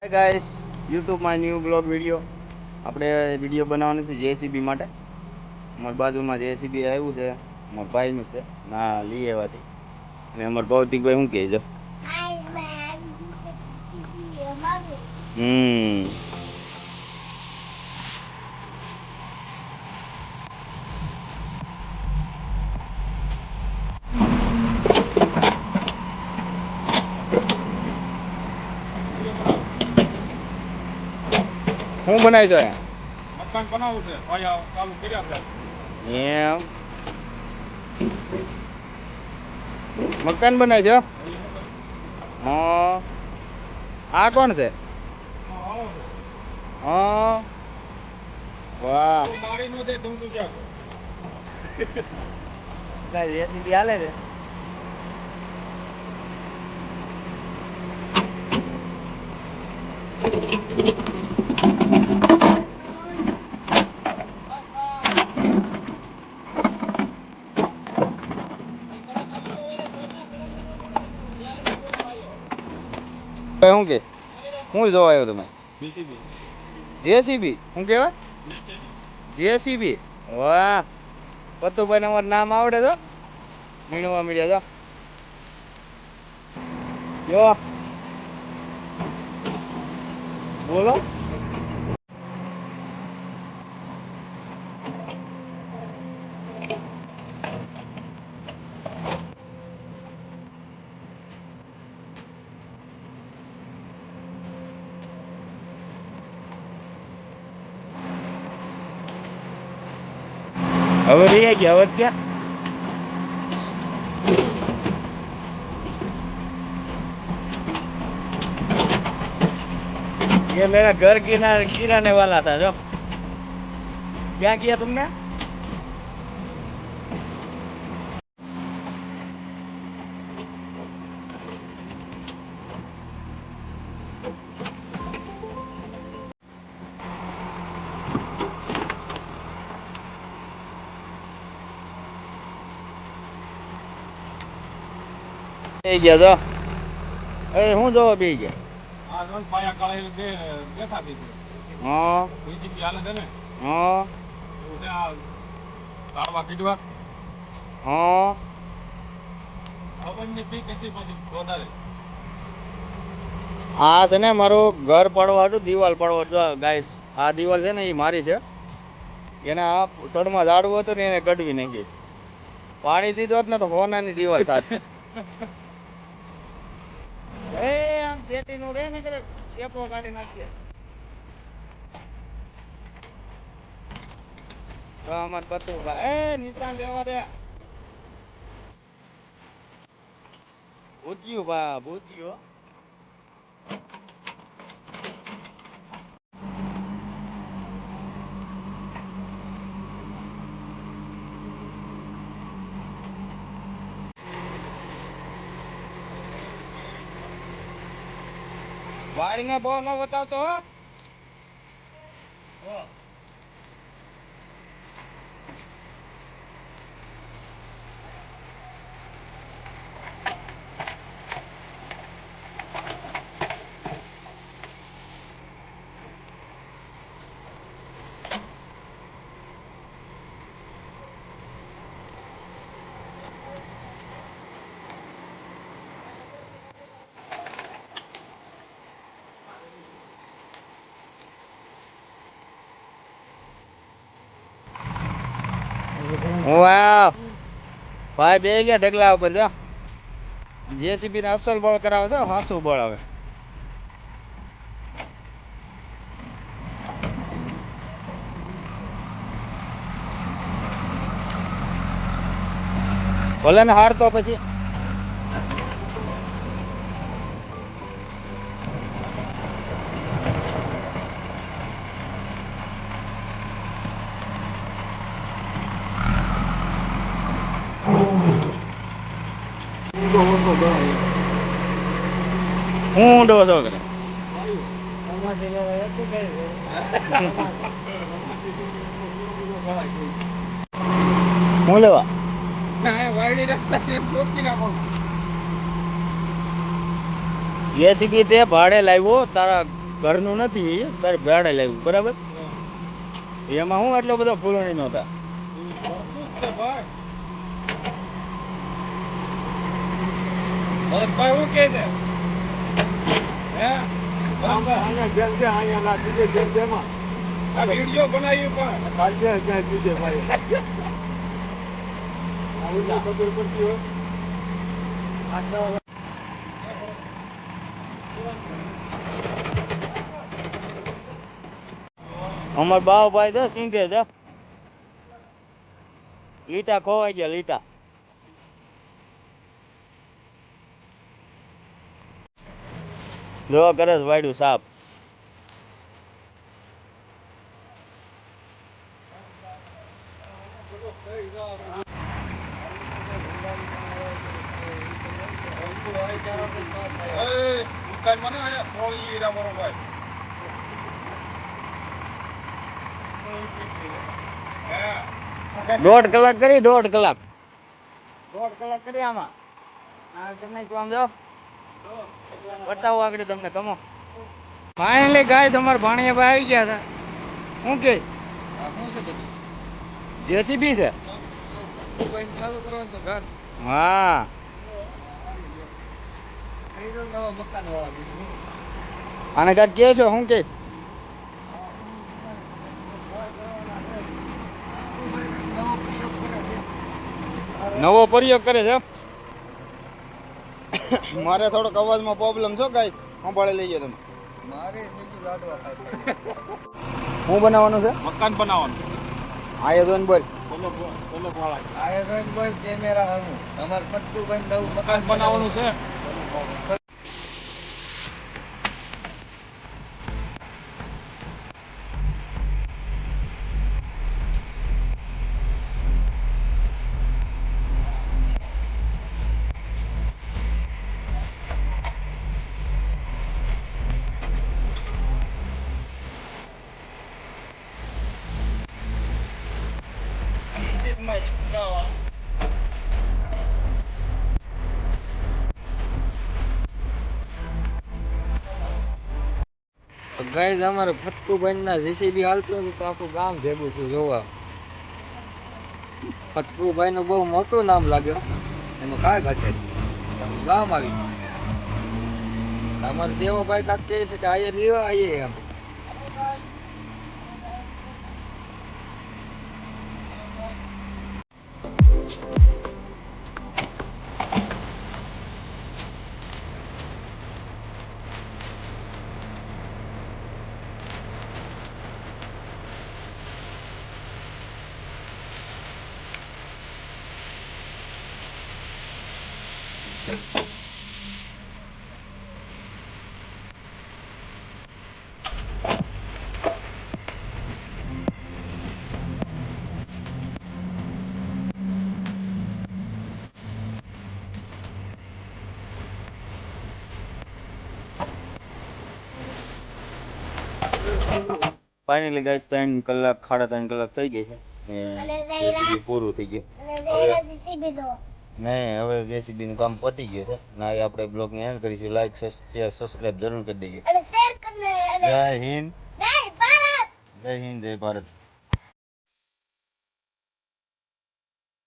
Hi guys, યુટ્યુબમાં new blog video આપણે video બનાવવાનો છે જેસીબી માટે. અમારી બાજુમાં જેસીબી આવ્યું છે, અમારા ભાઈનું છે ના લઈ આવ્યાથી. અને અમારા ભૌતિકભાઈ શું કહે છે? હમ શું બનાવી છો? મકાન બનાવવું છે, પાયા ચાલુ કર્યા છે. એમ મકાન બનાવી છો? હા. આ કોણ છે? હા. વાહ. મારી નો દે તું ક્યાં જેસીબી હાલે છે. શું કે શું જોવા આવ્યો તમે? જેસીબી શું કહેવાય? જેસીબી. વાહ, પતુભાઈ અમારું નામ આવડે તો મીણવા મળ્યા તો જો બોલો. હવે રહી ગયા હવે ક્યાં? ये मेरा घर गिराने वाला था जो क्या किया तुमने? ગયા તો એ હું જોવા બે ગયા? આ રોજ પાયા કાળે બે બેઠા થઈ ગયો. હા બીજી હાલે છે ને. હા એવું છે આ તાળવા કીધવા. હા અવનની પી કેટલી બધી વધારે. આ છે ને મારું ઘર પડવા હતું, દિવાલ પડવા જો ગાઈસ. આ દિવાલ છે ને એ મારી છે. એને આ તળમાં ઝાડવું હતું ને એને કઢવી નાખી. પાણી દીધો હોત ને તો હોનાની દિવાલ થાત. એ આમ શેતી નું રે ને ચેપો કાઢી નાખીએ તો અમાર બતું એ નિશાન લેવા દે. ભૂજ્યું બા ભૂજ્યું. વાડીમાં બહુ ન બતાવતો હો. વાહ ભાઈ બે ગયા ઢગલા ઉપર જો. જેસીબી ને અસલ બળ કરાવે છે, હાસું બળ આવે. ભલે ને હાર તો પછી હું ડોસો કરે હું લેવા જેસીબી તે ભાડે લાવ્યો તારા ઘરનું નથી એ તારે ભાડે લાવ્યું બરાબર એમાં હું એટલો બધો ફૂલણી નહોતા ભાઈ ભરતભાઈ હું કહે છે હે આ વિડીયો બનાવી પણ અમાર બાવભાઈ છે સિંધે છે લીટા ખોવાઈ ગયા લીટા જો કરે છે વાડ્યું સાપ દુકાનમાં ને આયા સોળી હીરા બરોબર દોઢ કલાક કરી દોઢ કલાક કરી આમાં તમને આમ જાઓ બતાવો આગળ તમને કમો ફાઇનલી ગાય તમારા ભાણિયા આવી ગયા હતા શું કે જેસીબી છે ચાલુ કરવાનું છે ઘર હા આને કાંઈક કે છો શું કે નવો પ્રયોગ કરે છે મારે થોડોક અવાજમાં પ્રોબ્લેમ છો ગાય સંભાળી લઈએ તમે મારે નીચું લાડવા ખાય શું બનાવવાનું છે મકાન બનાવવાનું આયે જોઈને બોલ આયરન બોલ કેમેરા હારું અમાર પટ્ટું બંધ નવું મકાન બનાવવાનું છે ગાઈઝ અમારે ફટકુભાઈ ના જેસીબી હાલતું હતું તો આખું ગામ ભેગું છું જોવા ફટકુભાઈ નું બહુ મોટું નામ લાગ્યું એમાં કાંઈ ઘટે નહીં. ગામ આવી ગયું. અમારે દેવોભાઈ કાંક કહે છે કે આયે લ્યો આયે એમ ફાઇનલી ગાય 3 કલાક 3.5 કલાક થઈ ગઈ છે ને JCB પૂરું થઈ ગયું નહીં હવે જેસીબી નું કામ પતી ગયું છે ના આપણે બ્લોગ ને એન્ડ કરીશું લાઈક શેર સબસ્ક્રાઇબ જરૂર કરી દઈએ જય હિન્દ જય ભારત